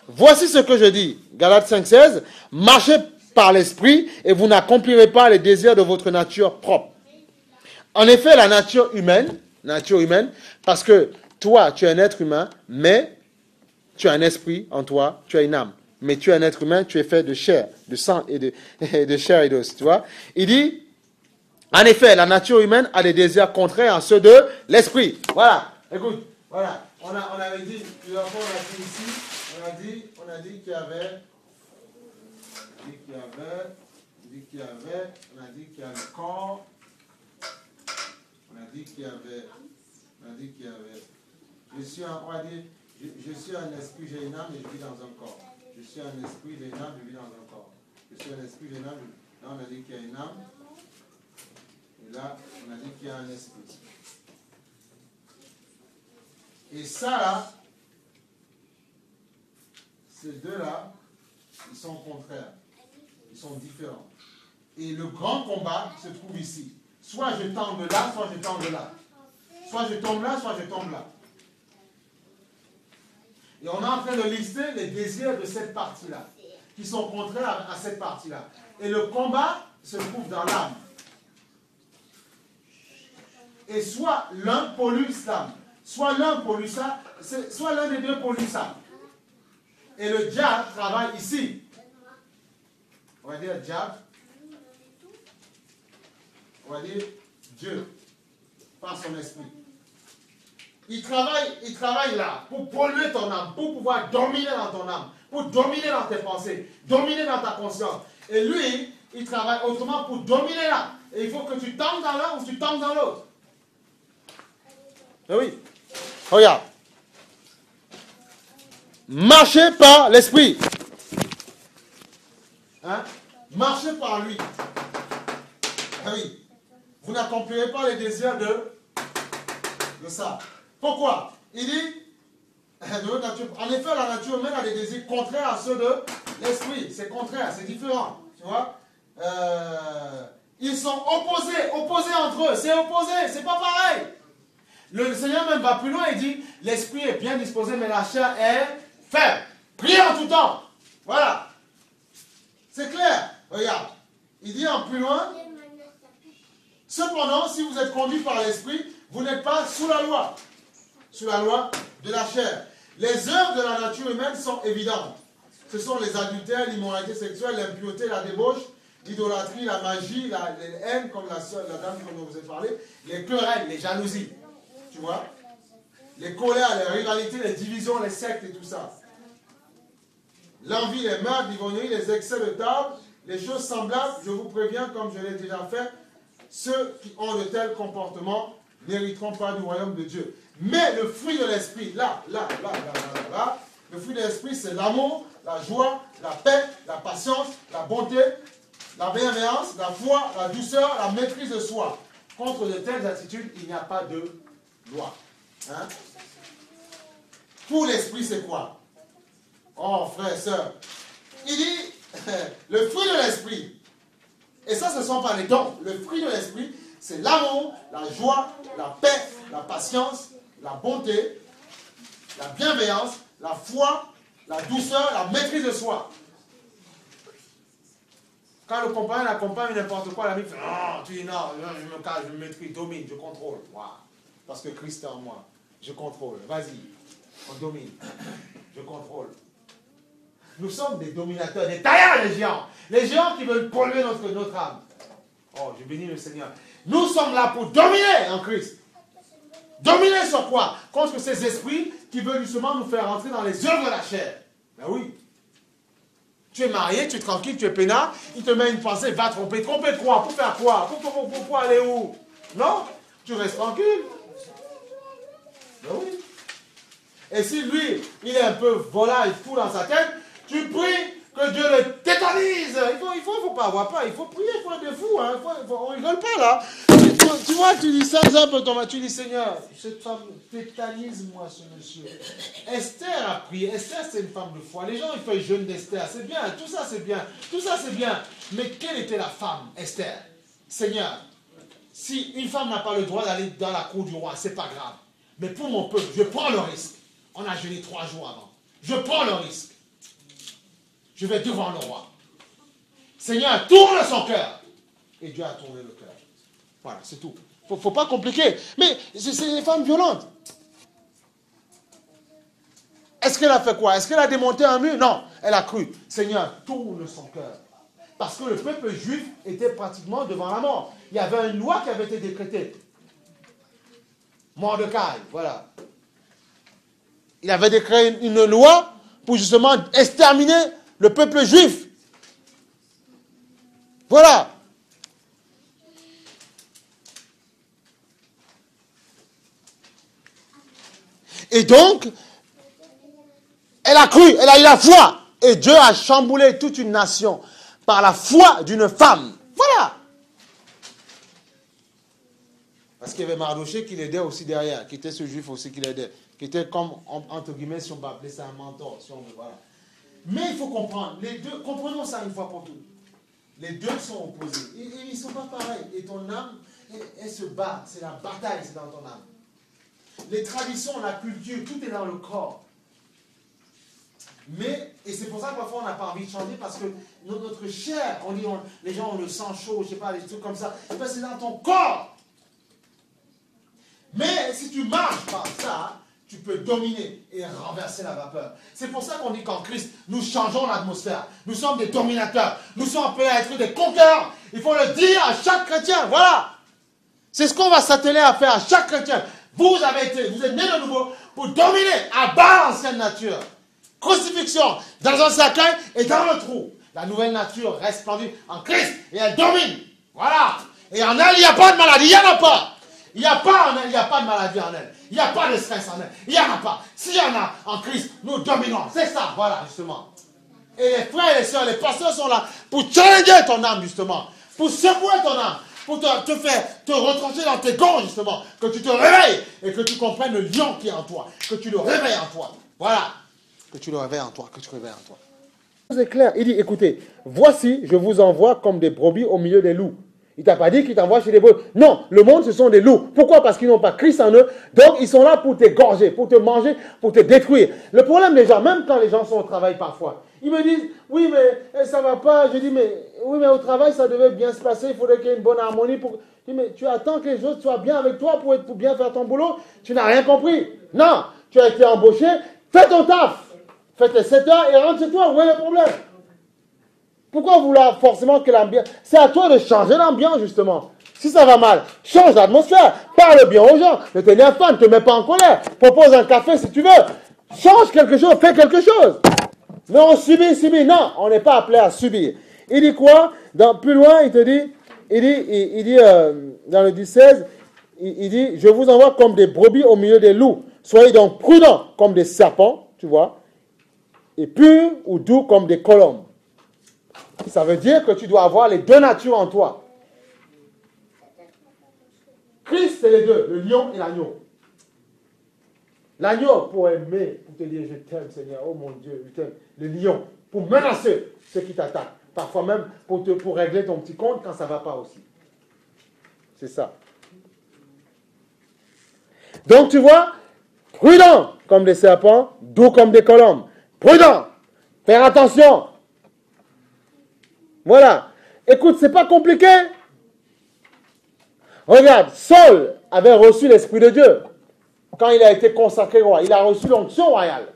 Voici ce que je dis. Galates 5,16. Marchez par l'esprit et vous n'accomplirez pas les désirs de votre nature propre. En effet, la nature humaine, parce que toi, tu es un être humain, mais tu as un esprit en toi, tu as une âme. Mais tu es un être humain, tu es fait de chair, de sang et de chair et d'os, tu vois. Il dit, en effet, la nature humaine a des désirs contraires à ceux de l'esprit. Voilà, écoute, voilà. On avait dit, on a dit ici, on a dit qu'il y avait, on a dit qu'il y avait le corps, on a dit qu'il y avait, je suis un esprit, j'ai une âme et je vis dans un corps. Je suis un esprit, j'ai une âme, je vis dans un corps. Je suis un esprit, j'ai une âme, là on a dit qu'il y a une âme, et là on a dit qu'il y a un esprit. Et ça là, ces deux-là, ils sont contraires. Ils sont différents. Et le grand combat se trouve ici. Soit je tombe là, soit je tombe là. Soit je tombe là, soit je tombe là. Et on est en train de lister les désirs de cette partie-là, qui sont contraires à cette partie-là. Et le combat se trouve dans l'âme. Et soit l'un pollue l'âme, soit l'un pollue ça, soit l'un des deux pollue ça. Et le diable travaille ici. On va dire diable. On va dire Dieu, par son esprit. Il travaille là pour polluer ton âme, pour pouvoir dominer dans ton âme, pour dominer dans tes pensées, dominer dans ta conscience. Et lui, il travaille autrement pour dominer là. Et il faut que tu tombes dans l'un ou tu tombes dans l'autre. Eh oui. Regarde. Marchez par l'esprit. Hein? Marchez par lui. Ah oui. Vous n'accomplirez pas les désirs de ça. Pourquoi? Il dit, en effet, la nature humaine a des désirs contraires à ceux de l'esprit. C'est contraire, c'est différent. Tu vois? Ils sont opposés entre eux. C'est opposé, c'est pas pareil. Le Seigneur même va plus loin, il dit, l'esprit est bien disposé, mais la chair est faible. Priez en tout temps. Voilà. C'est clair. Regarde. Il dit en plus loin, cependant, si vous êtes conduit par l'esprit, vous n'êtes pas sous la loi de la chair. Les œuvres de la nature humaine sont évidentes. Ce sont les adultères, l'immoralité sexuelle, l'impureté, la débauche, l'idolâtrie, la magie, la haine, comme la dame dont vous avez parlé, les querelles, les jalousies. Tu vois? Les colères, les rivalités, les divisions, les sectes et tout ça. L'envie, les meurtres, l'ivognerie, les excès de table, les choses semblables, je vous préviens, comme je l'ai déjà fait, ceux qui ont de tels comportements n'hériteront pas du royaume de Dieu. Mais le fruit de l'esprit, là, le fruit de l'esprit, c'est l'amour, la joie, la paix, la patience, la bonté, la bienveillance, la foi, la douceur, la maîtrise de soi. Contre de telles attitudes, il n'y a pas de loi. Hein? Pour l'esprit, c'est quoi? Oh, frère et soeur. Il dit, le fruit de l'esprit. Et ça, ce ne sont pas les dons. Le fruit de l'esprit, c'est l'amour, la joie, la paix, la patience, la bonté, la bienveillance, la foi, la douceur, la maîtrise de soi. Quand le compagnon accompagne n'importe quoi, l'ami fait « Non, tu dis non, je me cache, je me maîtrise, domine, je contrôle. Wow. Parce que Christ est en moi. Je contrôle. Vas-y, on domine. Je contrôle. » Nous sommes des dominateurs, des taillards, les géants. Les géants qui veulent polluer notre âme. Oh, je bénis le Seigneur. Nous sommes là pour dominer en Christ. Dominer sur quoi? Contre ces esprits qui veulent justement nous faire rentrer dans les œuvres de la chair. Ben oui. Tu es marié, tu es tranquille, tu es peinard, il te met une pensée, va tromper. Tromper de quoi? Pour faire quoi? Pour aller où? Non? Tu restes tranquille. Ben oui. Et si lui, il est un peu volaille, fou dans sa tête, tu pries que Dieu le tétanise. Il faut pas avoir peur. Il faut prier pour des fous. Hein. On rigole pas là. Tu vois, tu dis ça, tu dis Seigneur, cette femme tétanise-moi ce monsieur. Esther a prié. Esther, c'est une femme de foi. Les gens, ils font le jeûne d'Esther. C'est bien. Tout ça, c'est bien. Tout ça, c'est bien. Mais quelle était la femme, Esther? Seigneur, si une femme n'a pas le droit d'aller dans la cour du roi, c'est pas grave. Mais pour mon peuple, je prends le risque. On a jeûné 3 jours avant. Je prends le risque. Je vais devant le roi. Seigneur, tourne son cœur. Et Dieu a tourné le cœur. Voilà, c'est tout. Il ne faut pas compliquer. Mais c'est des femmes violentes. Est-ce qu'elle a fait quoi? Est-ce qu'elle a démonté un mur? Non, elle a cru. Seigneur, tourne son cœur. Parce que le peuple juif était pratiquement devant la mort. Il y avait une loi qui avait été décrétée. Mordecai, voilà. Il avait décrété une loi pour justement exterminer le peuple juif. Voilà. Et donc, elle a cru, elle a eu la foi. Et Dieu a chamboulé toute une nation par la foi d'une femme. Voilà. Parce qu'il y avait Mardoché qui l'aidait aussi derrière, qui était ce juif aussi qui l'aidait, qui était comme, entre guillemets, si on peut appeler ça un mentor, si on veut, voilà. Mais il faut comprendre, les deux, comprenons ça une fois pour toutes. Les deux sont opposés. Ils ne sont pas pareils. Et ton âme, elle se bat. C'est la bataille, c'est dans ton âme. Les traditions, la culture, tout est dans le corps. Mais, et c'est pour ça que parfois on n'a pas envie de changer, parce que notre chair, on dit, les gens ont le sang chaud, je sais pas, des trucs comme ça. Et bien c'est dans ton corps. Mais si tu marches par ça, tu peux dominer et renverser la vapeur. C'est pour ça qu'on dit qu'en Christ, nous changeons l'atmosphère. Nous sommes des dominateurs. Nous sommes appelés à être des conquérants. Il faut le dire à chaque chrétien. Voilà. C'est ce qu'on va s'atteler à faire à chaque chrétien. Vous êtes nés de nouveau pour dominer, abattre l'ancienne nature. Crucifixion dans un cercueil et dans le trou. La nouvelle nature resplendit en Christ et elle domine. Voilà. Et en elle, il n'y a pas de maladie. Il n'y en a pas. Il n'y a pas en elle, il n'y a pas de maladie en elle. Il n'y a pas de stress en elle. Il n'y en a pas. S'il y en a en Christ, nous dominons. C'est ça, voilà, justement. Et les frères et les sœurs, les pasteurs sont là pour challenger ton âme, justement. Pour secouer ton âme. Pour te faire te retrancher dans tes gonds, justement. Que tu te réveilles et que tu comprennes le lion qui est en toi. Que tu le réveilles en toi. Voilà. Que tu le réveilles en toi. Que tu réveilles en toi. C'est clair. Il dit, écoutez, voici, je vous envoie comme des brebis au milieu des loups. Il t'a pas dit qu'il t'envoie chez les brebis. Non, le monde, ce sont des loups. Pourquoi? Parce qu'ils n'ont pas Christ en eux. Donc, ils sont là pour t'égorger, pour te manger, pour te détruire. Le problème des gens, même quand les gens sont au travail parfois, ils me disent, oui, mais ça va pas. Je dis, oui, mais au travail, ça devait bien se passer. Il faudrait qu'il y ait une bonne harmonie. Je dis, mais tu attends que les autres soient bien avec toi pour bien faire ton boulot. Tu n'as rien compris. Non, tu as été embauché. Fais ton taf. Fais tes 7 heures et rentre chez toi. Où est le problème? Pourquoi vouloir forcément que l'ambiance... C'est à toi de changer l'ambiance, justement. Si ça va mal, change l'atmosphère. Parle bien aux gens. Ne t'énerve pas, ne te mets pas en colère. Propose un café si tu veux. Change quelque chose, fais quelque chose. Mais on subit. Non, on n'est pas appelé à subir. Il dit quoi? Plus loin, il te dit... Il dit dans le 16, il dit, je vous envoie comme des brebis au milieu des loups. Soyez donc prudents comme des serpents, tu vois, et purs ou doux comme des colombes. Ça veut dire que tu dois avoir les deux natures en toi. Christ, c'est les deux, le lion et l'agneau. L'agneau pour aimer, pour te dire je t'aime Seigneur, oh mon Dieu, je t'aime. Le lion, pour menacer ceux qui t'attaquent. Parfois même pour régler ton petit compte quand ça ne va pas aussi. C'est ça. Donc tu vois, prudent comme des serpents, doux comme des colombes. Prudent, faire attention. Voilà. Écoute, c'est pas compliqué. Regarde, Saul avait reçu l'Esprit de Dieu quand il a été consacré roi. Il a reçu l'onction royale.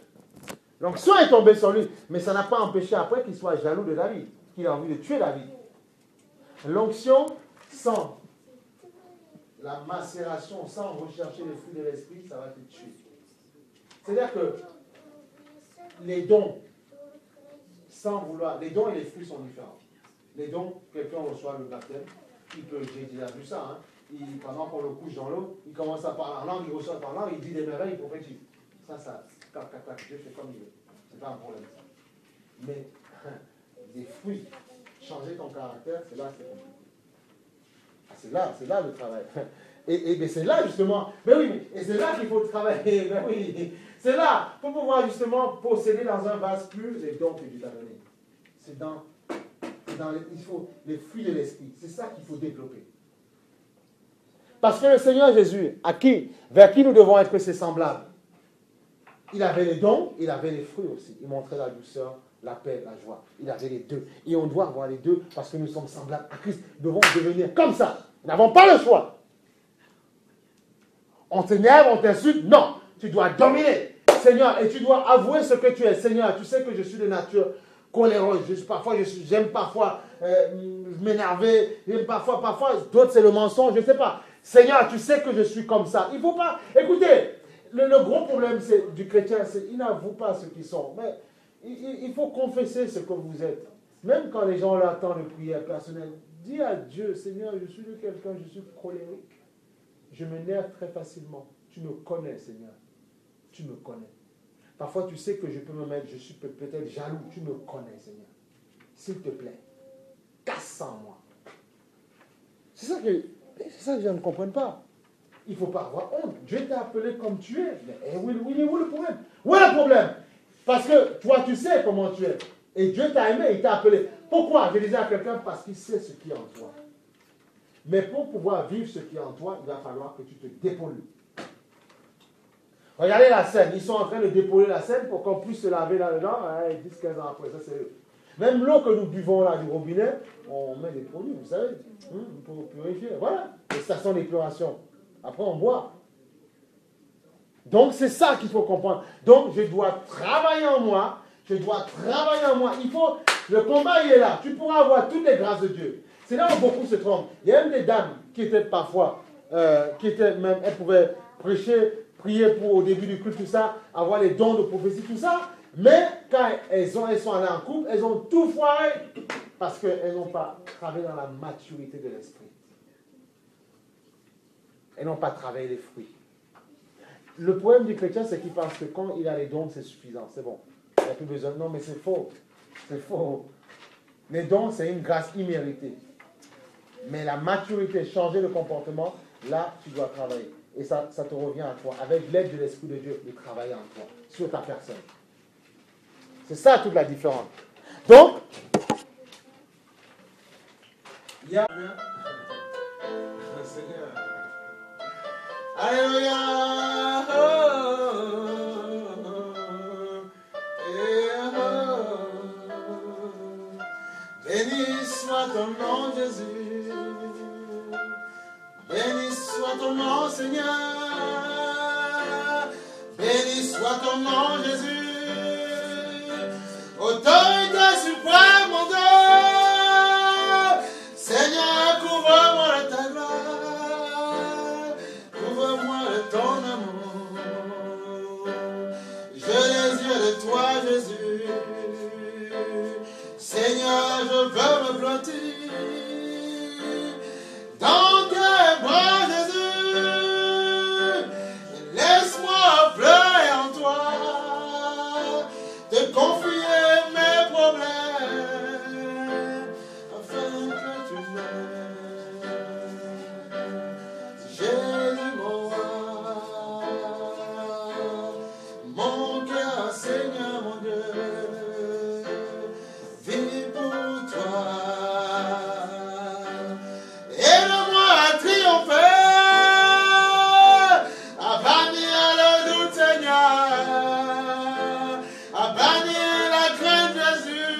L'onction est tombée sur lui, mais ça n'a pas empêché après qu'il soit jaloux de David, qu'il a envie de tuer David. L'onction sans la macération, sans rechercher les fruits de l'Esprit, ça va te tuer. C'est-à-dire que les dons, sans vouloir, les dons et les fruits sont différents. Les dons, quelqu'un reçoit le baptême, j'ai déjà vu ça, hein. Pendant qu'on le couche dans l'eau, il commence à parler en langue, il reçoit en langue, il dit des merveilles prophétiques. Ça, Dieu fait comme il veut. C'est pas un problème. Mais des fruits, changer ton caractère, c'est là que c'est compliqué. C'est là le travail. Et c'est là justement, mais oui, et c'est là qu'il faut travailler. Mais oui, c'est là pour pouvoir justement posséder dans un vase plus les dons que Dieu t'a donnés. C'est dans il faut les fruits de l'esprit. C'est ça qu'il faut développer. Parce que le Seigneur Jésus, vers qui nous devons être ses semblables, il avait les dons, il avait les fruits aussi. Il montrait la douceur, la paix, la joie. Il avait les deux. Et on doit avoir les deux parce que nous sommes semblables à Christ. Nous devons devenir comme ça. Nous n'avons pas le choix. On t'énerve, on t'insulte. Non, tu dois dominer. Seigneur, et tu dois avouer ce que tu es. Seigneur, tu sais que je suis de nature coléreuse. J'aime parfois m'énerver. Parfois, d'autres c'est le mensonge, je ne sais pas. Seigneur, tu sais que je suis comme ça. Il ne faut pas... Écoutez, le gros problème du chrétien, c'est qu'il n'avoue pas ce qu'ils sont. Mais il faut confesser ce que vous êtes. Même quand les gens l'attendent de prière personnelle, dis à Dieu, Seigneur, je suis de quelqu'un, je suis colérique. Je m'énerve très facilement. Tu me connais, Seigneur. Tu me connais. Parfois, tu sais que je peux me mettre, je suis peut-être jaloux. Tu me connais, Seigneur. S'il te plaît, casse ça en moi. C'est ça que je ne comprends pas. Il ne faut pas avoir honte. Dieu t'a appelé comme tu es. Mais où est le problème? Où est le problème? Parce que toi, tu sais comment tu es. Et Dieu t'a aimé, il t'a appelé. Pourquoi? Je disais à quelqu'un, parce qu'il sait ce qui est en toi. Mais pour pouvoir vivre ce qui est en toi, il va falloir que tu te dépollues. Regardez la scène. Ils sont en train de dépolluer la scène pour qu'on puisse se laver là-dedans. 10-15 ans après, ça c'est eux. Même l'eau que nous buvons là du robinet, on met des produits, vous savez, pour purifier. Voilà, les stations d'épuration. Après, on boit. Donc, c'est ça qu'il faut comprendre. Donc, je dois travailler en moi. Le combat, il est là. Tu pourras avoir toutes les grâces de Dieu. C'est là où beaucoup se trompent. Il y a même des dames qui étaient parfois, elles pouvaient prêcher, prier au début du culte, tout ça, avoir les dons de prophétie, tout ça. Mais quand elles sont allées en couple, elles ont tout foiré parce qu'elles n'ont pas travaillé dans la maturité de l'esprit. Elles n'ont pas travaillé les fruits. Le problème du chrétien, c'est qu'il pense que quand il a les dons, c'est suffisant, c'est bon. Il n'y a plus besoin. Non, mais c'est faux. C'est faux. Les dons, c'est une grâce imméritée. Mais la maturité, changer le comportement, là, tu dois travailler. Et ça te revient à toi, avec l'aide de l'Esprit de Dieu, de travailler en toi, sur ta personne. C'est ça toute la différence. Donc, il y a... Seigneur. Alléluia. Béni soit ton nom, Jésus. Béni soit ton nom, Seigneur. Béni soit ton nom, Jésus. Autorité suprême, mon Dieu. Seigneur, couvre-moi de ta gloire. Couvre-moi de ton amour. Je désire de toi, Jésus. Seigneur, je veux me blottir dans tes bras, Jésus. Laisse-moi pleurer en toi, te confier mes problèmes, afin que tu m'aimes. Jésus, mon roi, mon cœur, Seigneur, mon Dieu. Vis pour toi. Aide-moi à triompher, à bannir le doute, Seigneur, à bannir la crainte, Jésus,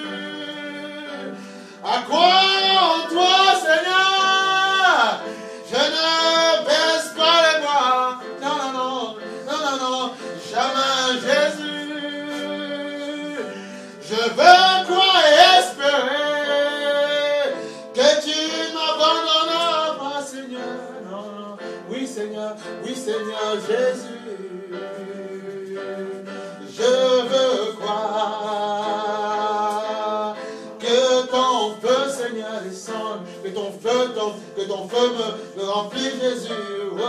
à croire en toi, Seigneur. Je ne baisse pas les bras, non, jamais, Jésus. Je veux croire et espérer que tu ne m'abandonneras pas, Seigneur. Non. Oui, Seigneur Jésus. Je veux croire que ton feu, Seigneur, descende, que ton feu me remplit, Jésus. Oh.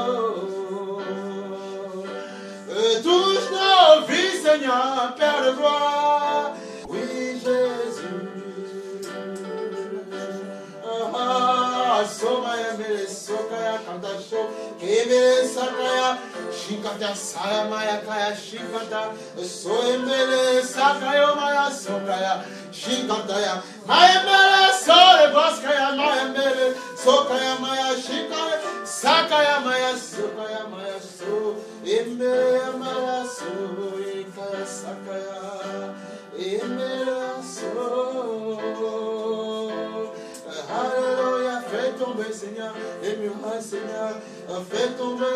Touche nos vies, Seigneur, Père de gloire. Oui, Jésus. Somaya mele sokaya kanta show, kebele sakaya, shikata saya maya kaya shikata, soemele sakayo maya sokaya, shikata ya, maya mele sole baskaya maya mele sokaya maya shikaya, sakaya maya sokaya maya so, emele maya so, ekaya sakaya, emele so. Alléluia, fais tomber Seigneur, et murs Seigneur, fais tomber